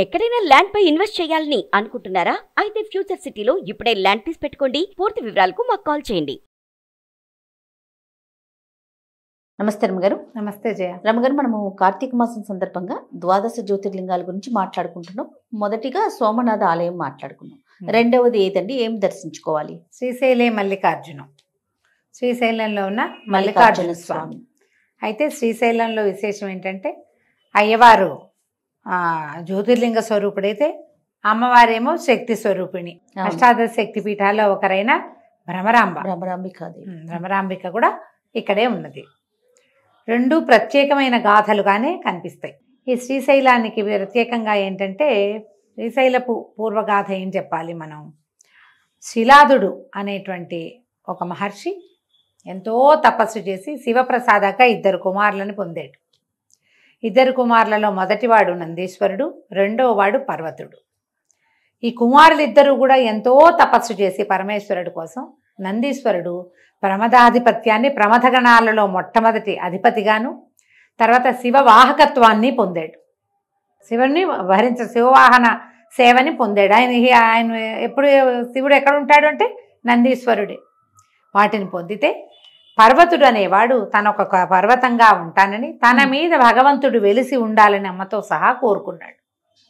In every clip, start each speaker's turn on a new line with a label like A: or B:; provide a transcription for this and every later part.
A: ఎక్కడైనా ల్యాండ్ పై ఇన్వెస్ట్ చేయాలని అనుకుంటున్నారా? అయితే ఫ్యూచర్ సిటీలో ఇప్పుడే ల్యాండ్ పీస్ పెట్టుకోండి. పూర్తి వివరాలకు మాకు కాల్ చేయండి.
B: నమస్తే రమగారు.
C: నమస్తే జయ.
B: రమగారు, మనము కార్తీక మాసం సందర్భంగా ద్వాదశ జ్యోతిర్లింగాల గురించి మాట్లాడుకుంటున్నాం. మొదటిగా సోమనాథ ఆలయం మాట్లాడుకున్నాం. రెండవది ఏదండి, ఏం దర్శించుకోవాలి?
C: శ్రీశైలే మల్లికార్జునం. శ్రీశైలంలో ఉన్న మల్లికార్జున స్వామి. అయితే శ్రీశైలంలో విశేషం ఏంటంటే అయ్యవారు జ్యోతిర్లింగ స్వరూపుడైతే అమ్మవారేమో శక్తి స్వరూపిణి. అష్టాదశ శక్తి పీఠాల్లో ఒకరైన భ్రమరాంబిక కూడా ఇక్కడే ఉన్నది. రెండు ప్రత్యేకమైన గాథలుగానే కనిపిస్తాయి. ఈ శ్రీశైలానికి ప్రత్యేకంగా ఏంటంటే శ్రీశైలపు పూర్వగాథ ఏం చెప్పాలి మనం. శిలాదుడు అనేటువంటి ఒక మహర్షి ఎంతో తపస్సు చేసి శివప్రసాదక 2 కుమారులను పొందాడు. 2 కుమారులలో మొదటివాడు నందీశ్వరుడు, రెండోవాడు పర్వతుడు. ఈ కుమారులిద్దరూ కూడా ఎంతో తపస్సు చేసి పరమేశ్వరుడు కోసం నందీశ్వరుడు ప్రమదాధిపత్యాన్ని, ప్రమథగణాలలో మొట్టమొదటి అధిపతిగాను, తర్వాత శివవాహకత్వాన్ని పొందాడు. శివుని శివవాహన సేవని పొందాడు. ఆయన ఎప్పుడు శివుడు ఎక్కడ ఉంటాడు అంటే నందీశ్వరుడే. వాటిని పొందితే పర్వతుడు అనేవాడు తన ఒక పర్వతంగా ఉంటానని, తన మీద భగవంతుడు వెలిసి ఉండాలని అమ్మతో సహా కోరుకున్నాడు.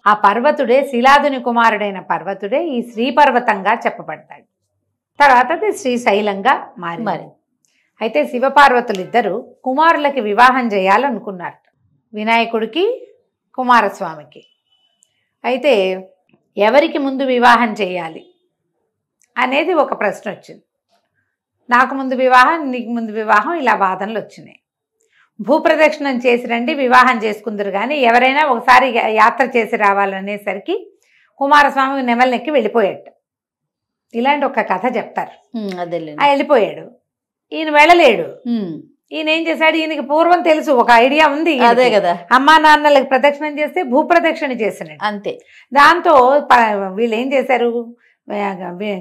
C: ఆ పర్వతుడే, శిలాదుని కుమారుడైన పర్వతుడే ఈ శ్రీపర్వతంగా చెప్పబడతాడు. తర్వాత అది శ్రీశైలంగా మారి. అయితే శివపార్వతులు ఇద్దరు కుమారులకి వివాహం చేయాలనుకున్నారు, వినాయకుడికి కుమారస్వామికి. అయితే ఎవరికి ముందు వివాహం చేయాలి అనేది ఒక ప్రశ్న వచ్చింది. నాకు ముందు వివాహం, నీకు ముందు వివాహం, ఇలా వాదనలు వచ్చినాయి. భూప్రదక్షిణం చేసి రండి, వివాహం చేసుకుందరు, కానీ ఎవరైనా ఒకసారి యాత్ర చేసి రావాలనేసరికి కుమారస్వామి నెమలనెక్కి వెళ్ళిపోయాడు. ఇలాంటి ఒక కథ చెప్తారు. వెళ్ళిపోయాడు. ఈయన వెళ్ళలేడు. ఈయన ఏం చేశాడు, ఈయనకి పూర్వం తెలుసు, ఒక ఐడియా ఉంది.
B: అదే కదా,
C: అమ్మా నాన్నలకు ప్రదక్షిణం చేస్తే భూప్రదక్షిణ చేసినాడు
B: అంతే.
C: దాంతో వీళ్ళు ఏం చేశారు,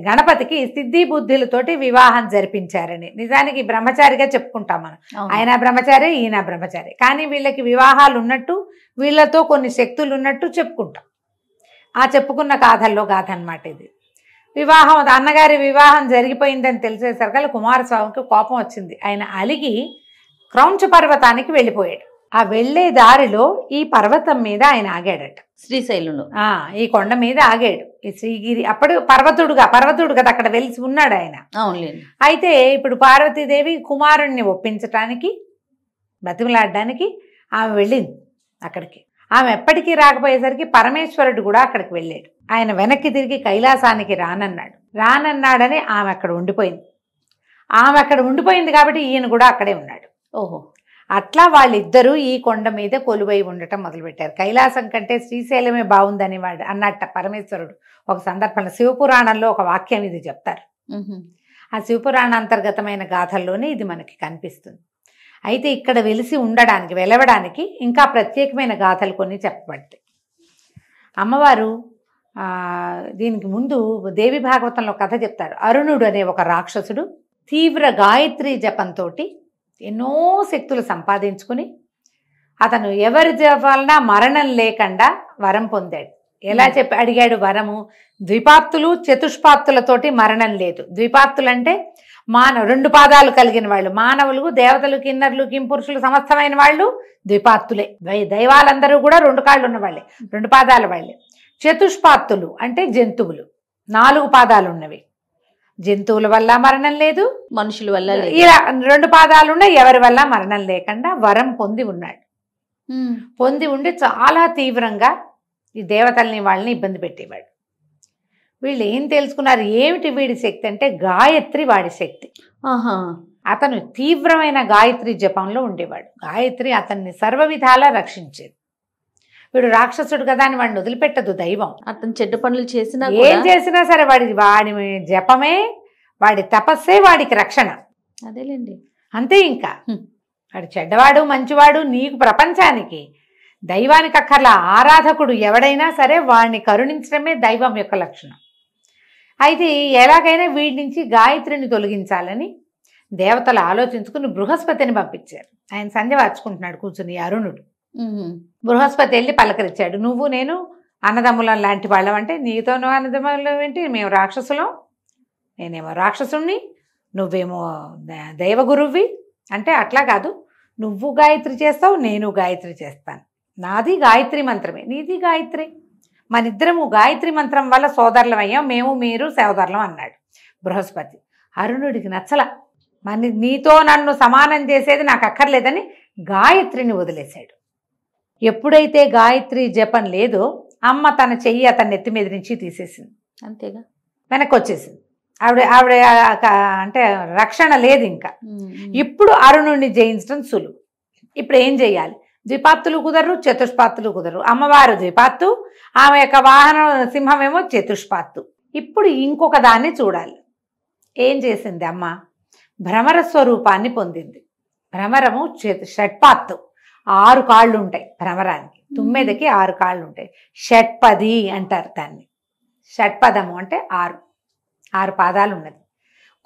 C: గణపతికి సిద్ధి బుద్ధులతోటి వివాహం జరిపించారని. నిజానికి బ్రహ్మచారిగా చెప్పుకుంటాం మనం. ఆయన బ్రహ్మచారి, ఈయన బ్రహ్మచారి, కానీ వీళ్ళకి వివాహాలు ఉన్నట్టు, వీళ్ళతో కొన్ని శక్తులు ఉన్నట్టు చెప్పుకుంటాం. ఆ చెప్పుకున్న గాథల్లో గాథ అన్నమాట ఇది. వివాహం, అన్నగారి వివాహం జరిగిపోయిందని తెలిసేసరికి కుమారస్వామికి కోపం వచ్చింది. ఆయన అలిగి క్రౌంచ పర్వతానికి వెళ్ళిపోయాడు. ఆ వెళ్లే దారిలో ఈ పర్వతం మీద ఆయన ఆగాడట, శ్రీశైలంలో. ఈ కొండ మీద ఆగాడు. ఈ శ్రీగిరి అప్పుడు పర్వతుడు కదా అక్కడ వెలిసి ఉన్నాడు ఆయన. అయితే ఇప్పుడు పార్వతీదేవి కుమారుణ్ణి ఒప్పించటానికి, బతిమలాడడానికి ఆమె వెళ్ళింది అక్కడికి. ఆమె ఎప్పటికీ రాకపోయేసరికి పరమేశ్వరుడు కూడా అక్కడికి వెళ్ళాడు. ఆయన వెనక్కి తిరిగి కైలాసానికి రానన్నాడని ఆమె అక్కడ ఉండిపోయింది. ఆమె అక్కడ ఉండిపోయింది కాబట్టి ఈయన కూడా అక్కడే ఉన్నాడు. ఓహో, అట్లా వాళ్ళిద్దరూ ఈ కొండ మీద కొలువై ఉండటం మొదలుపెట్టారు. కైలాసం కంటే శ్రీశైలమే బాగుందని వాడు అన్నట్ట పరమేశ్వరుడు ఒక సందర్భంలో. శివపురాణంలో ఒక వాక్యం ఇది చెప్తారు. ఆ శివపురాణ అంతర్గతమైన గాథల్లోనే ఇది మనకి కనిపిస్తుంది. అయితే ఇక్కడ వెలిసి ఉండడానికి, వెలవడానికి ఇంకా ప్రత్యేకమైన గాథలు కొన్ని చెప్పబడతాయి. అమ్మవారు దీనికి ముందు దేవి భాగవతంలో కథ చెప్తారు. అరుణుడు అనే ఒక రాక్షసుడు తీవ్ర గాయత్రి జపంతో ఎన్నో శక్తులు సంపాదించుకుని అతను ఎవరి వలన మరణం లేకుండా వరం పొందాడు. ఎలా అడిగాడు వరము? ద్విపాత్తులు చతుష్పాత్తులతోటి మరణం లేదు. ద్విపాత్తులు అంటే 2 పాదాలు కలిగిన వాళ్ళు, మానవులు, దేవతలు, కిన్నరులు, కింపురుషులు, సమస్తమైన వాళ్ళు ద్విపాత్తులే. దైవాలందరూ కూడా 2 కాళ్ళు ఉన్న వాళ్ళే, 2 పాదాల వాళ్ళే. చతుష్పాత్తులు అంటే జంతువులు, 4 పాదాలు ఉన్నవి. జంతువుల వల్ల మరణం లేదు,
B: మనుషుల వల్ల లేదు.
C: ఇలా 2 పాదాలున్న ఎవరి వల్ల మరణం లేకుండా వరం పొంది ఉన్నాడు. పొంది ఉండి చాలా తీవ్రంగా ఈ దేవతల్ని వాళ్ళని ఇబ్బంది పెట్టేవాడు. వీళ్ళు ఏం తెలుసుకున్నారు, ఏమిటి వీడి శక్తి అంటే గాయత్రి వాడి శక్తి. అతను తీవ్రమైన గాయత్రి జపంలో ఉండేవాడు. గాయత్రి అతన్ని సర్వ విధాలా రక్షించేది. వీడు రాక్షసుడు కదా అని వాడిని వదిలిపెట్టదు దైవం.
B: అతను చెడ్డ పనులు చేసినా,
C: ఏం చేసినా సరే వాడి జపమే, వాడి తపస్సే వాడికి రక్షణ.
B: అదేలేండి,
C: అంతే. ఇంకా వాడు చెడ్డవాడు మంచివాడు నీకు ప్రపంచానికి, దైవానికి అక్కర్లా. ఆరాధకుడు ఎవడైనా సరే వాడిని కరుణించడమే దైవం యొక్క లక్షణం. అయితే ఎలాగైనా వీడి నుంచి గాయత్రిని తొలగించాలని దేవతలు ఆలోచించుకుని బృహస్పతిని పంపించారు. ఆయన సంధ్య వార్చుకుంటున్నాడు కూర్చుని అరుణుడు. బృహస్పతి వెళ్ళి పలకరించాడు, నువ్వు నేను అన్నదమ్ములం లాంటి వాళ్ళం అంటే నీతోనూ అన్నదమ్ములం ఏంటి, మేము రాక్షసులం, నేనేమో రాక్షసుణ్ణి, నువ్వేమో దైవగురువి అంటే అట్లా కాదు, నువ్వు గాయత్రి చేస్తావు, నేను గాయత్రి చేస్తాను, నాది గాయత్రి మంత్రమే, నీది గాయత్రి, మనిద్దరము గాయత్రి మంత్రం వల్ల సోదరులం అయ్యాం, మేము మీరు సోదరులం అన్నాడు బృహస్పతి. అరుణుడికి నచ్చల, నీతో నన్ను సమానం చేసేది నాకు అక్కర్లేదని గాయత్రిని వదిలేశాడు. ఎప్పుడైతే గాయత్రి జపం లేదో అమ్మ తన చెయ్యి అతని నెత్తి మీద నుంచి తీసేసింది,
B: అంతేగా
C: వెనక్కి వచ్చేసింది. ఆవిడ అంటే రక్షణ లేదు ఇంకా. ఇప్పుడు అరుణుడిని జయించడం సులువు. ఇప్పుడు ఏం చెయ్యాలి? ద్విపాత్తులు కుదరరు, చతుష్పాత్తులు కుదరరు. అమ్మవారు ద్విపాత్తు, ఆమె యొక్క వాహనం సింహమేమో చతుష్పాత్తు. ఇప్పుడు ఇంకొక దాన్ని చూడాలి. ఏం చేసింది అమ్మ? భ్రమర స్వరూపాన్ని పొందింది. భ్రమరము షట్పాత్తు, 6 కాళ్ళు ఉంటాయి భ్రమరానికి. తుమ్మెదకి 6 కాళ్ళు ఉంటాయి. షట్పది అంటారు దాన్ని. షట్పదము అంటే 6 పాదాలు ఉన్నది.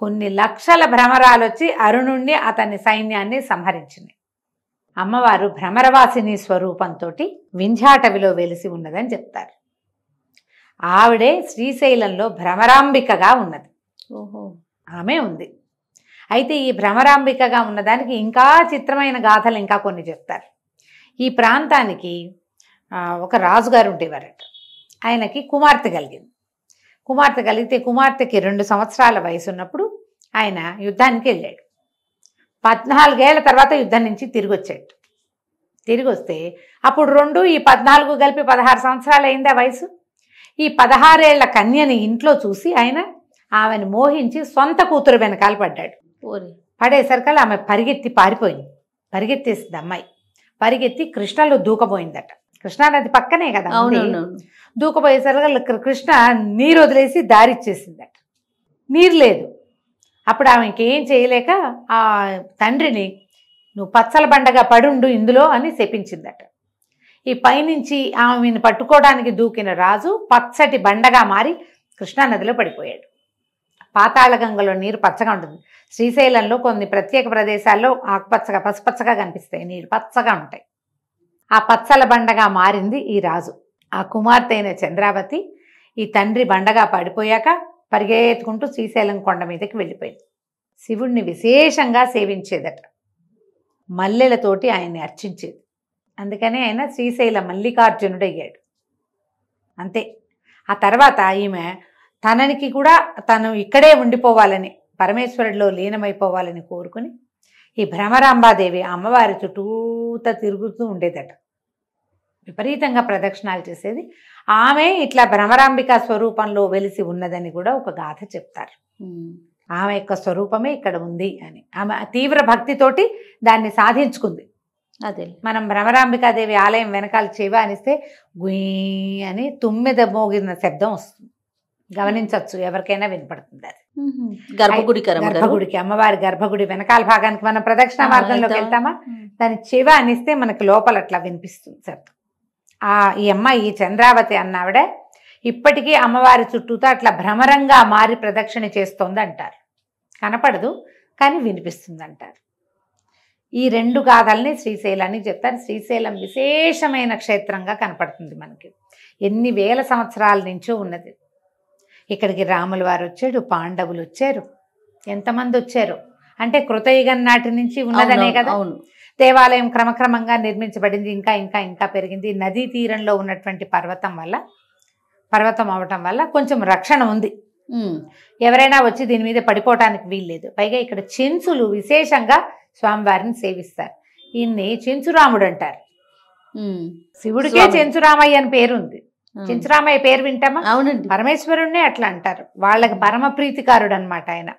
C: కొన్ని లక్షల భ్రమరాలు వచ్చి అరుణుణ్ణి అతని సైన్యాన్ని సంహరించింది. అమ్మవారు భ్రమరవాసిని స్వరూపంతో వింధ్యాటవిలో వెలిసి ఉన్నదని చెప్తారు. ఆవిడే శ్రీశైలంలో భ్రమరాంబికగా ఉన్నది.
B: ఓహో,
C: ఆమె ఉంది. అయితే ఈ భ్రమరాంబికగా ఉన్నదానికి ఇంకా చిత్రమైన గాథలు ఇంకా కొన్ని చెప్తారు. ఈ ప్రాంతానికి ఒక రాజుగారు ఉండేవారట. ఆయనకి కుమార్తె కలిగింది. కుమార్తె కలిగితే కుమార్తెకి 2 సంవత్సరాల వయసు ఉన్నప్పుడు ఆయన యుద్ధానికి వెళ్ళాడు. 14 ఏళ్ల తర్వాత యుద్ధం నుంచి తిరిగి వచ్చాడు. తిరిగి వస్తే అప్పుడు 2 ఈ 14 కలిపి 16 సంవత్సరాలు అయిందా వయసు. ఈ 16 ఏళ్ల కన్యని ఇంట్లో చూసి ఆయన ఆమెను మోహించి సొంత కూతురు వెనకాల పడ్డాడు. పడేసరికల్లా ఆమె పరిగెత్తి పారిపోయింది. పరిగెత్తేసింది అమ్మాయి. పరిగెత్తి కృష్ణలో దూకపోయిందట. కృష్ణానది పక్కనే కదా, దూకపోయేసరికల్లా కృష్ణ నీరు వదిలేసి దారిచ్చేసిందట. నీరు లేదు. అప్పుడు ఆమెకి ఏం చేయలేక ఆ తండ్రిని నువ్వు పచ్చల బండగా పడుండు ఇందులో అని శపించిందట. ఈ పైనుంచి ఆమెను పట్టుకోవడానికి దూకిన రాజు పచ్చటి బండగా మారి కృష్ణానదిలో పడిపోయాడు. పాతాళగంగలో నీరు పచ్చగా ఉంటుంది. శ్రీశైలంలో కొన్ని ప్రత్యేక ప్రదేశాల్లో ఆకుపచ్చగా పసుపచ్చగా కనిపిస్తాయి, నీరు పచ్చగా ఉంటాయి. ఆ పచ్చల బండగా మారింది ఈ రాజు. ఆ కుమార్తె అయిన చంద్రావతి ఈ తండ్రి బండగా పడిపోయాక పరిగెత్తుకుంటూ శ్రీశైలం కొండ మీదకి వెళ్ళిపోయింది. శివుణ్ణి విశేషంగా సేవించేదట. మల్లెలతోటి ఆయన్ని అర్చించేది. అందుకనే ఆయన శ్రీశైల మల్లికార్జునుడు అయ్యాడు. అంతే. ఆ తర్వాత ఈమె తననికి కూడా తను ఇక్కడే ఉండిపోవాలని, పరమేశ్వరుడిలో లీనమైపోవాలని కోరుకుని ఈ భ్రమరాంబాదేవి అమ్మవారి చుట్టూత తిరుగుతూ ఉండేదట. విపరీతంగా ప్రదక్షిణాలు చేసేది. ఆమె ఇట్లా భ్రమరాంబిక స్వరూపంలో వెలిసి ఉన్నదని కూడా ఒక గాథ చెప్తారు. ఆమె యొక్క స్వరూపమే ఇక్కడ ఉంది అని. ఆమె తీవ్ర భక్తితోటి దాన్ని సాధించుకుంది.
B: అదే
C: మనం భ్రమరాంబికాదేవి ఆలయం వెనకాల చెవ అనిస్తే గుయ్ అని తుమ్మెద మోగిన శబ్దం వస్తుంది. గమనించవచ్చు, ఎవరికైనా వినపడుతుంది. అది గర్భగుడికి, అమ్మవారి గర్భగుడి వెనకాల భాగానికి మనం ప్రదక్షిణ మార్గంలోకి వెళ్తామా, దాని చెవ అనిస్తే మనకి లోపల అట్లా వినిపిస్తుంది శబ్దం. ఈ అమ్మాయి చంద్రావతి అన్నావిడ ఇప్పటికీ అమ్మవారి చుట్టూతో అట్లా భ్రమరంగా మారి ప్రదక్షిణ చేస్తోంది అంటారు. కనపడదు కానీ వినిపిస్తుంది అంటారు. ఈ 2 గాథల్ని శ్రీశైలాన్ని చెప్తారు. శ్రీశైలం విశేషమైన క్షేత్రంగా కనపడుతుంది మనకి. ఎన్ని వేల సంవత్సరాల నుంచో ఉన్నది. ఇక్కడికి రాముల వారు వచ్చాడు, పాండవులు వచ్చారు, ఎంతమంది వచ్చారు అంటే కృతయుగం నాటి నుంచి ఉన్నదనే కదా. దేవాలయం క్రమక్రమంగా నిర్మించబడింది, ఇంకా ఇంకా ఇంకా పెరిగింది. నదీ తీరంలో ఉన్నటువంటి పర్వతం అవటం వల్ల కొంచెం రక్షణ ఉంది. ఎవరైనా వచ్చి దీని మీద పడిపోవటానికి వీల్లేదు. పైగా ఇక్కడ చెంచులు విశేషంగా స్వామివారిని సేవిస్తారు. ఈయన్ని చెంచురాముడు అంటారు. శివుడికే చెంచురామయ్య అని పేరుంది. చెంచురామయ్య పేరు వింటామా?
B: అవునండి.
C: పరమేశ్వరుణ్ణే అట్లా అంటారు. వాళ్ళకి పరమ ప్రీతికారుడు అనమాట ఆయన.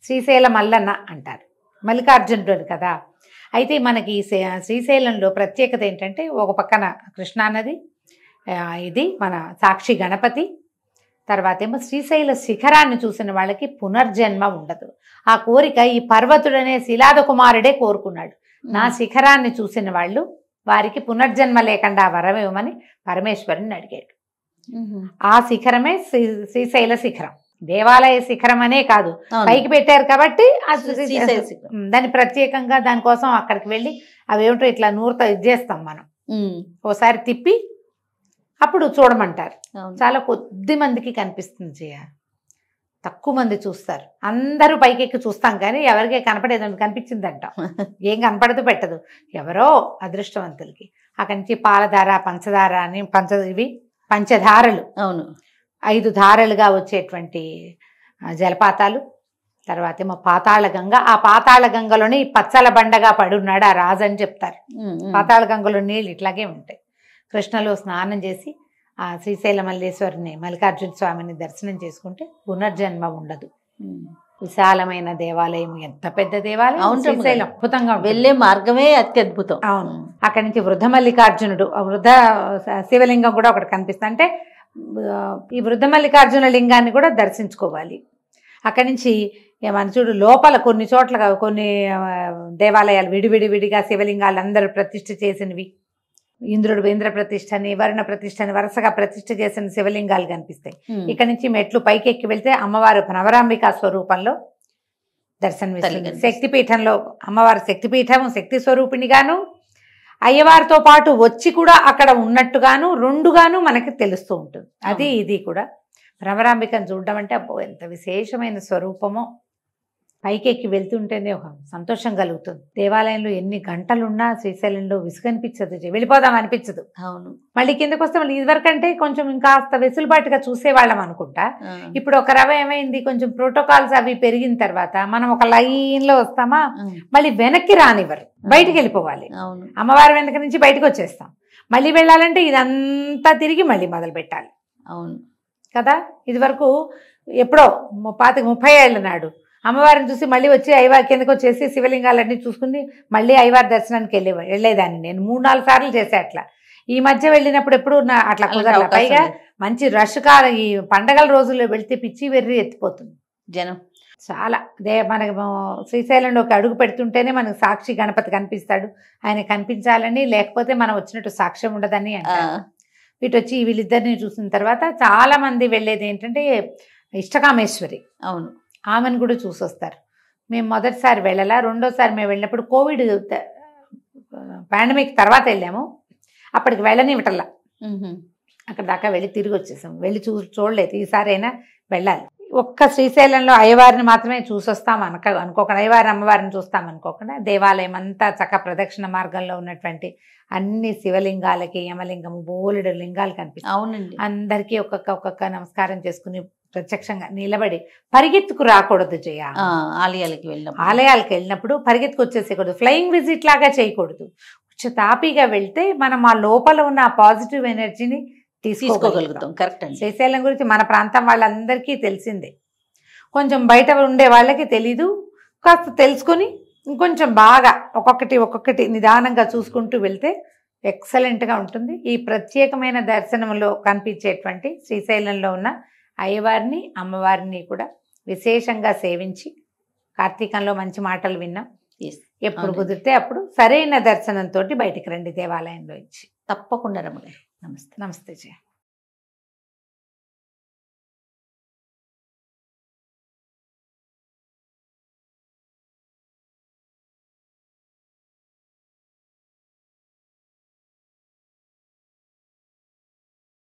C: శ్రీశైల మల్లన్న అంటారు, మల్లికార్జునుడు కదా. అయితే మనకి శ్రీశైలంలో ప్రత్యేకత ఏంటంటే ఒక పక్కన కృష్ణానది, ఇది మన సాక్షి గణపతి, తర్వాత ఏమో శ్రీశైల శిఖరాన్ని చూసిన వాళ్ళకి పునర్జన్మ ఉండదు. ఆ కోరిక ఈ పర్వతుడనే శిలాద కుమారుడే కోరుకున్నాడు. నా శిఖరాన్ని చూసిన వాళ్ళు వారికి పునర్జన్మ లేకుండా వరమేమని పరమేశ్వరుని అడిగాడు. ఆ శిఖరమే శ్రీశైల శిఖరం. దేవాలయ శిఖరం అనే కాదు, పైకి పెట్టారు కాబట్టి దాన్ని ప్రత్యేకంగా దానికోసం అక్కడికి వెళ్ళి అవేమిటో ఇట్లా నూరుతో ఇది చేస్తాం మనం. ఓసారి తిప్పి అప్పుడు చూడమంటారు.
B: అవును.
C: చాలా కొద్ది మందికి కనిపిస్తుంది జయ, తక్కువ మంది చూస్తారు. అందరూ పైకెక్కి చూస్తాం కానీ ఎవరికే కనపడేది కనిపించిందంటాం. ఏం కనపడదు పెట్టదు, ఎవరో అదృష్టవంతులకి. అక్కడి నుంచి పాలధార, పంచదార అని ఇవి పంచధారలు,
B: అవును
C: 5 ధారలుగా వచ్చేటువంటి జలపాతాలు. తర్వాత ఏమో పాతాళ గంగ. ఆ పాతాళ గంగలోనే ఈ పచ్చల బండగా పడున్నాడు ఆ రాజు అని చెప్తారు. పాతాళ గంగలో నీళ్ళు ఇట్లాగే ఉంటాయి. కృష్ణలో స్నానం చేసి ఆ శ్రీశైల మల్లేశ్వరిని, మల్లికార్జున స్వామిని దర్శనం చేసుకుంటే పునర్జన్మ ఉండదు. విశాలమైన దేవాలయం, ఎంత పెద్ద దేవాలయం.
B: అవును,
C: శ్రీశైలం అద్భుతంగా
B: వెళ్ళే మార్గమే అత్యద్భుతం.
C: అవును. అక్కడి నుంచి వృద్ధ మల్లికార్జునుడు, వృద్ధ శివలింగం కూడా ఒకటి కనిపిస్తుంది. అంటే ఈ వృద్ధ మల్లికార్జున లింగాన్ని కూడా దర్శించుకోవాలి. అక్కడి నుంచి ఏమని చూడు, లోపల కొన్ని చోట్ల కొన్ని దేవాలయాలు విడివిడిగా శివలింగాలు అందరూ ప్రతిష్ఠ చేసినవి. ఇంద్రుడు ఇంద్ర ప్రతిష్టని, వరుణ ప్రతిష్టని వరుసగా ప్రతిష్ఠ చేసిన శివలింగాలు కనిపిస్తాయి. ఇక్కడ నుంచి మెట్లు పైకి ఎక్కి వెళ్తే అమ్మవారు నవరాంబికా స్వరూపంలో దర్శనమిస్తుంది. శక్తిపీఠంలో అమ్మవారు శక్తిపీఠం, శక్తి స్వరూపిణిగాను, అయ్యవారితో పాటు వచ్చి కూడా అక్కడ ఉన్నట్టుగాను, రెండుగాను మనకి తెలుస్తూ ఉంటుంది. అది ఇది కూడా భ్రమరాంబికను చూడడం అంటే అబ్బో ఎంత విశేషమైన స్వరూపమో. పైకి ఎక్కి వెళ్తుంటేనే ఒక సంతోషం కలుగుతుంది. దేవాలయంలో ఎన్ని గంటలున్నా శ్రీశైలంలో విసుగనిపించదు, వెళ్ళిపోదాం అనిపించదు.
B: అవును.
C: మళ్ళీ కిందకు వస్తే మళ్ళీ ఇదివరకంటే కొంచెం ఇంకాస్త వెసులుబాటుగా చూసేవాళ్ళం అనుకుంటా. ఇప్పుడు ఒక రవ ఏమైంది, కొంచెం ప్రోటోకాల్స్ అవి పెరిగిన తర్వాత మనం ఒక లైన్లో వస్తామా, మళ్ళీ వెనక్కి రానివ్వరు, బయటికి వెళ్ళిపోవాలి. అమ్మవారి వెనక నుంచి బయటకు వచ్చేస్తాం. మళ్ళీ వెళ్ళాలంటే ఇదంతా తిరిగి మళ్ళీ మొదలు పెట్టాలి.
B: అవును
C: కదా. ఇది వరకు ఎప్పుడో 30 ఏళ్ళ నాడు అమ్మవారిని చూసి మళ్ళీ వచ్చి అయ్యవారి కిందకు వచ్చేసి శివలింగాలన్నీ చూసుకుని మళ్ళీ అయ్యవారి దర్శనానికి వెళ్ళేదాన్ని నేను 3-4 సార్లు చేసే. అట్లా ఈ మధ్య వెళ్ళినప్పుడు ఎప్పుడు అట్లా కుదరల. పైగా మంచి రష్ కాలం, ఈ పండగల రోజుల్లో వెళ్తే పిచ్చి వెర్రి ఎత్తిపోతుంది జనం చాలా. మనకి శ్రీశైలంలోకి అడుగు పెడుతుంటేనే మనకు సాక్షి గణపతి కనిపిస్తాడు. ఆయన కనిపించాలని, లేకపోతే మనం వచ్చినట్టు సాక్ష్యం ఉండదని అంటారు. ఇటు వచ్చి వీళ్ళిద్దరిని చూసిన తర్వాత చాలా మంది వెళ్ళేది ఏంటంటే ఇష్టకామేశ్వరి.
B: అవును,
C: ఆమెను కూడా చూసొస్తారు. మేము మొదటిసారి వెళ్ళాలా, రెండోసారి మేము వెళ్ళినప్పుడు కోవిడ్ పాండమిక్ తర్వాత వెళ్ళాము. అప్పటికి వెళ్ళనివ్వటల్లా, అక్కడ దాకా వెళ్ళి తిరిగి వచ్చేసాం. వెళ్ళి చూడలేదు. ఈసారి అయినా వెళ్ళాలి. ఒక్క శ్రీశైలంలో అయ్యవారిని మాత్రమే చూసొస్తాం అనుకోకుండా, అయ్యవారి అమ్మవారిని చూస్తాం అనుకోకుండా, దేవాలయం అంతా చక్క ప్రదక్షిణ మార్గంలో ఉన్నటువంటి అన్ని శివలింగాలకి, యమలింగము, బోలెడు లింగాలు కనిపిస్తాయి.
B: అవునండి.
C: అందరికీ ఒక్కొక్క నమస్కారం చేసుకుని ప్రత్యక్షంగా నిలబడి పరిగెత్తుకు రాకూడదు జయ. ఆలయాలకు వెళ్ళినప్పుడు పరిగెత్తుకు వచ్చేసేయకూడదు, ఫ్లయింగ్ విజిట్ లాగా చేయకూడదు. తాపీగా వెళ్తే మనం ఆ లోపల ఉన్న ఆ పాజిటివ్ ఎనర్జీని తీసుకోగలుగుతాం.
B: కరెక్ట్.
C: శ్రీశైలం గురించి మన ప్రాంతం వాళ్ళందరికీ తెలిసిందే, కొంచెం బయట ఉండే వాళ్ళకి తెలీదు. కాస్త తెలుసుకొని ఇంకొంచెం బాగా ఒక్కొక్కటి నిదానంగా చూసుకుంటూ వెళ్తే ఎక్సలెంట్గా ఉంటుంది. ఈ ప్రత్యేకమైన దర్శనంలో కనిపించేటువంటి శ్రీశైలంలో ఉన్న అయ్యవారిని, అమ్మవారిని కూడా విశేషంగా సేవించి కార్తీకంలో మంచి మాటలు విన్నాం. ఎప్పుడు కుదిరితే అప్పుడు సరైన దర్శనంతో బయటికి రండి దేవాలయంలో ఇచ్చి.
B: తప్పకుండా రమ్మగారు.
C: నమస్తే. నమస్తే జయ.